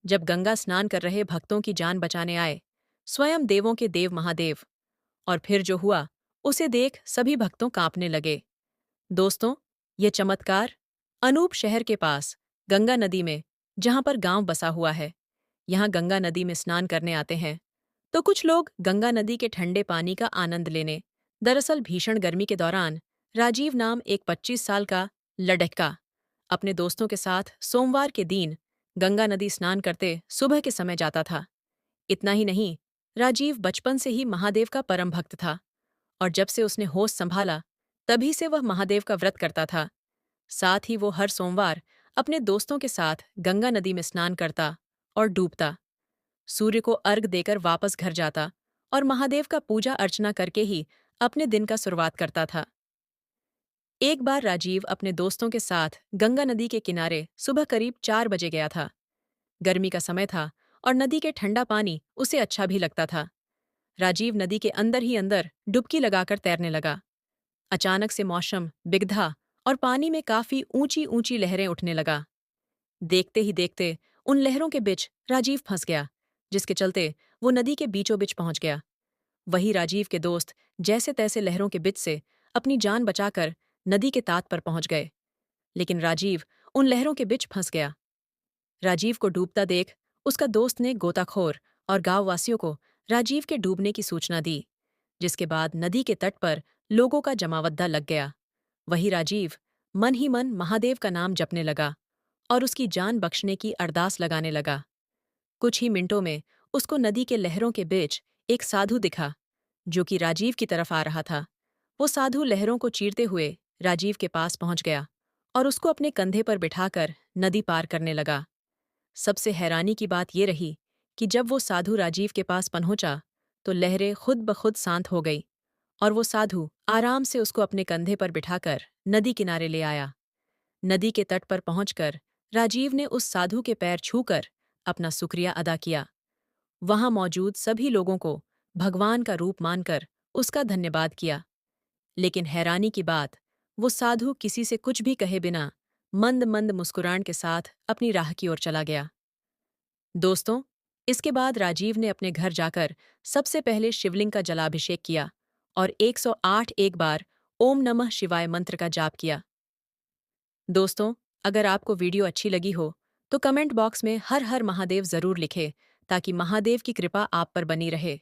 जब गंगा स्नान कर रहे भक्तों की जान बचाने आए, स्वयं देवों के देव महादेव। और फिर जो हुआ, उसे देख सभी भक्तों कांपने लगे। दोस्तों, ये चमत्कार अनूप शहर के पास गंगा नदी में, जहां पर गांव बसा हुआ है, यहाँ गंगा नदी में स्नान करने आते हैं तो कुछ लोग गंगा नदी के ठंडे पानी का आनंद लेने। दरअसल भीषण गर्मी के दौरान राजीव नाम एक 25 साल का लड़का अपने दोस्तों के साथ सोमवार के दिन गंगा नदी स्नान करते सुबह के समय जाता था। इतना ही नहीं, राजीव बचपन से ही महादेव का परम भक्त था और जब से उसने होश संभाला, तभी से वह महादेव का व्रत करता था। साथ ही वो हर सोमवार अपने दोस्तों के साथ गंगा नदी में स्नान करता और डूबता, सूर्य को अर्घ देकर वापस घर जाता और महादेव का पूजा अर्चना करके ही अपने दिन का शुरुआत करता था। एक बार राजीव अपने दोस्तों के साथ गंगा नदी के किनारे सुबह करीब 4 बजे गया था। गर्मी का समय था और नदी के ठंडा पानी उसे अच्छा भी लगता था। राजीव नदी के अंदर ही अंदर डुबकी लगाकर तैरने लगा। अचानक से मौसम बिगड़ा और पानी में काफी ऊंची ऊंची लहरें उठने लगा। देखते ही देखते उन लहरों के बीच राजीव फंस गया, जिसके चलते वो नदी के बीचों बीच पहुंच गया। वही राजीव के दोस्त जैसे तैसे लहरों के बीच से अपनी जान बचाकर नदी के तात पर पहुंच गए, लेकिन राजीव उन लहरों के बीच फंस गया। राजीव को डूबता देख उसका दोस्त ने गोताखोर और गांववासियों को राजीव के डूबने की सूचना दी, जिसके बाद नदी के तट पर लोगों का जमावड़ा लग गया। वही राजीव मन ही मन महादेव का नाम जपने लगा और उसकी जान बख्शने की अरदास लगाने लगा। कुछ ही मिनटों में उसको नदी के लहरों के बीच एक साधु दिखा, जो कि राजीव की तरफ आ रहा था। वो साधु लहरों को चीरते हुए राजीव के पास पहुंच गया और उसको अपने कंधे पर बिठाकर नदी पार करने लगा। सबसे हैरानी की बात ये रही कि जब वो साधु राजीव के पास पहुंचा, तो लहरें खुद ब खुद शांत हो गई और वो साधु आराम से उसको अपने कंधे पर बिठाकर नदी किनारे ले आया। नदी के तट पर पहुंचकर राजीव ने उस साधु के पैर छूकर अपना शुक्रिया अदा किया। वहां मौजूद सभी लोगों को भगवान का रूप मानकर उसका धन्यवाद किया। लेकिन हैरानी की बात, वो साधु किसी से कुछ भी कहे बिना मंद मंद मुस्कुराहट के साथ अपनी राह की ओर चला गया। दोस्तों, इसके बाद राजीव ने अपने घर जाकर सबसे पहले शिवलिंग का जलाभिषेक किया और 108 एक बार ओम नमः शिवाय मंत्र का जाप किया। दोस्तों, अगर आपको वीडियो अच्छी लगी हो तो कमेंट बॉक्स में हर हर महादेव जरूर लिखें, ताकि महादेव की कृपा आप पर बनी रहे।